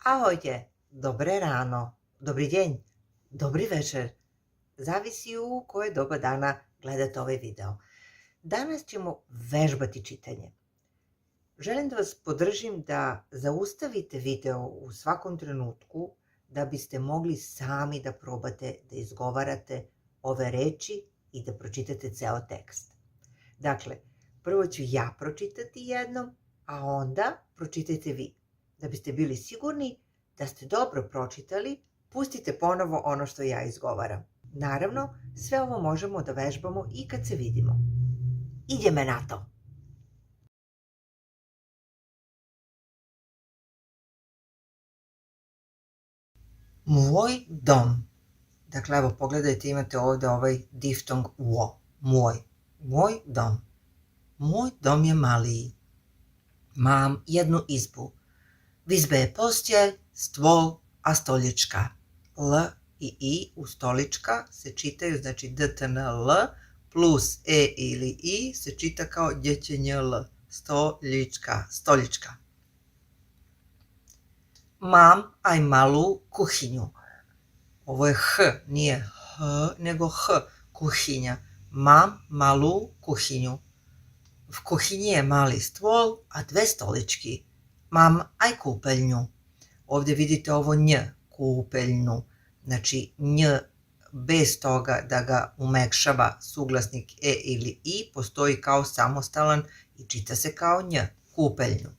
Ahojte, dobré ráno, dobrý deň, dobrý večer. Zavisi u koje doba dana gledate ovaj video. Danas ćemo vežbati čitanje. Želim da vas podržim da zaustavite video u svakom trenutku da biste mogli sami da probate da izgovarate ove reči i da pročitate ceo tekst. Dakle, prvo ću ja pročitati jednom, a onda pročitajte vi. Da biste bili sigurni da ste dobro pročitali, pustite ponovo ono što ja izgovaram. Naravno, sve ovo možemo da vežbamo i kad se vidimo. Ideme na to! Moj dom. Dakle, evo, pogledajte, imate ovde ovaj diftong uo. Moj. Moj dom. Moj dom je maliji. Mam jednu izbu. V izbe je postelj, stôl a stolička. L i I u stolička se čitaju, znači DTNL plus E ili I se čita kao djećenjl. Stolička, stolička. Mam aj malu kuhinju. Ovo je H, nije H, nego H, kuhinja. Mam malu kuhinju. V kuhinji je mali stôl, a dve stolički. Mam aj kúpeľňu. Ovdje vidite ovo nj, kúpeľňu. Znači nj bez toga da ga umekšava suglasnik E ili I, postoji kao samostalan i čita se kao nj, kúpeľňu.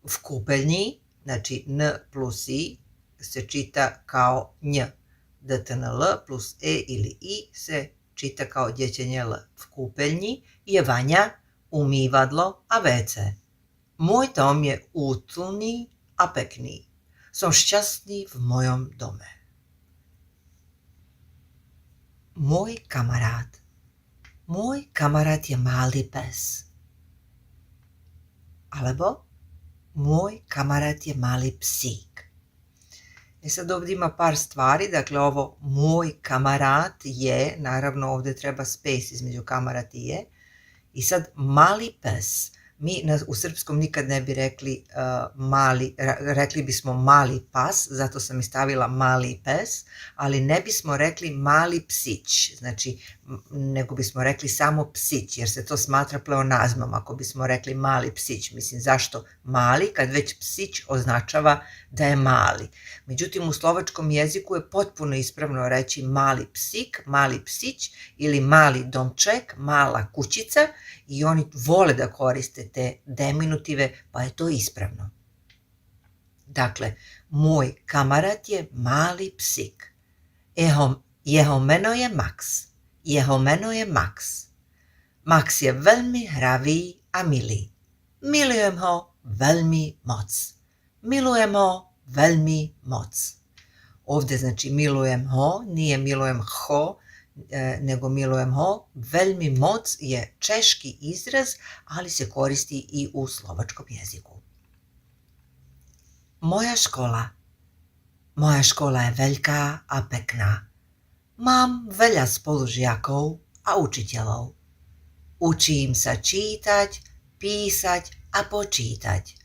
V kúpeľni, znači n plus I, se čita kao nj. DTNL plus E ili I se čita kao djećenje L. V kúpeľni je vanja, umývadlo a WC. Môj dom je útulný a pekný. Som šťastný v mojom dome. Môj kamarát. Môj kamarát je malý pes. Alebo môj kamarát je malý psík. Sad ovdje ima par stvari, dakle ovo moj kamarát je, naravno ovdje treba space između kamarát i je. I sad mali pes, mi u srpskom nikad ne bi rekli mali, rekli bismo mali pas, zato sam i stavila mali pes, ali ne bismo rekli mali psić, znači nego bismo rekli samo psić, jer se to smatra pleonazmom ako bismo rekli mali psić. Mislim, zašto mali kad već psić označava da je mali. Međutim, u slovačkom jeziku je potpuno ispravno reći mali psik, mali psić ili mali domček, mala kućica, i oni vole da koriste te deminutive, pa je to ispravno. Dakle, moj kamarat je mali psik. Jeho meno je Max. Jeho meno je Max. Max je veľmi hravý a milý. Milujem ho veľmi moc. Milujem ho veľmi moc. Ovdje znači milujem ho, nije milujem ho, nego milujem ho. Veľmi moc je češki izraz, ali se koristi i u slovačkom jeziku. Moja škola. Moja škola je veľká a pekná. Mám veľa spolužiakov a učiteľov. Učím sa čítať, písať a počítať.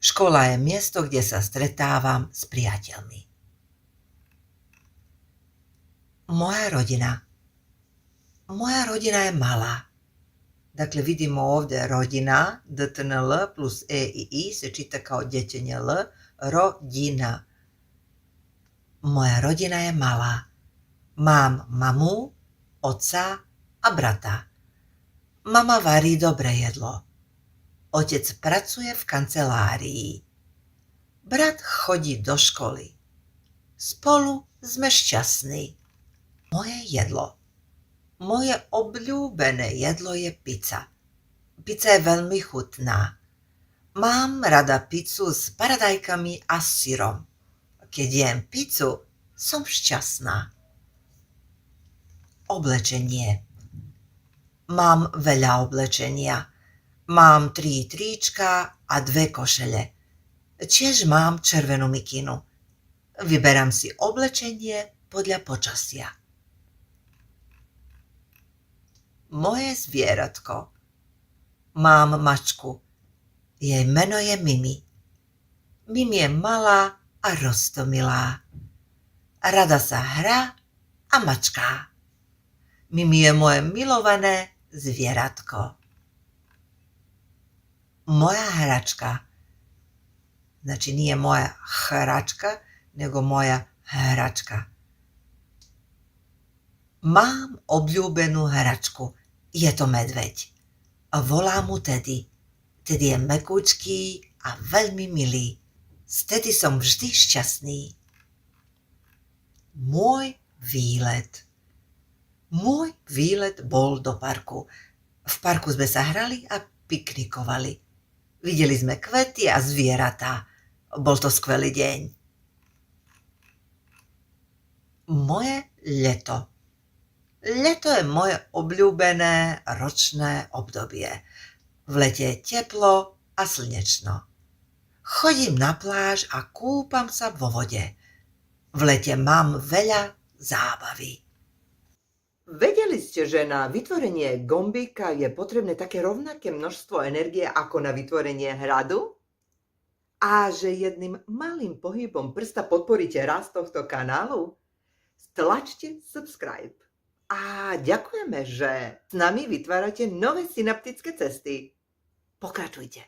Škola je miesto, kde sa stretávam s priateľmi. Moja rodina. Moja rodina je malá. Dakle, vidimo ovdje rodina, DTNL plus E i I se čita kao djećenje L, rodina. Moja rodina je malá. Mám mamu, oca a brata. Mama varí dobré jedlo. Otec pracuje v kancelárii. Brat chodí do školy. Spolu sme šťastní. Moje jedlo. Moje obľúbené jedlo je pizza. Pizza je veľmi chutná. Mám rada pizzu s paradajkami a syrom. Keď jem pizzu, som šťastná. Oblečenie. Mám veľa oblečenia. Mám 3 trička a 2 košele. Tiež mám červenú mikinu. Vyberám si oblečenie podľa počasia. Moje zvieratko. Mám mačku. Jej meno je Mimi. Mimi je malá a roztomilá. Rada sa hrá a mačká. Mimi je moje milované zvieratko. Moja hračka. Znači nije moja hračka, nego moja hračka. Mám obľúbenú hračku. Je to medveď. Volá mu Teddy. Teddy je mekúčký a veľmi milý. S Teddy som vždy šťastný. Môj výlet. Môj výlet bol do parku. V parku sme sa hrali a piknikovali. Videli sme kvety a zvieratá. Bol to skvelý deň. Moje leto. Leto je moje obľúbené ročné obdobie. V lete je teplo a slnečno. Chodím na pláž a kúpam sa vo vode. V lete mám veľa zábavy. Vedeli ste, že na vytvorenie gombíka je potrebné také rovnaké množstvo energie ako na vytvorenie hradu? A že jedným malým pohybom prsta podporíte rast tohto kanálu? Stlačte subscribe. A ďakujeme, že s nami vytvárate nové synaptické cesty. Pokračujte.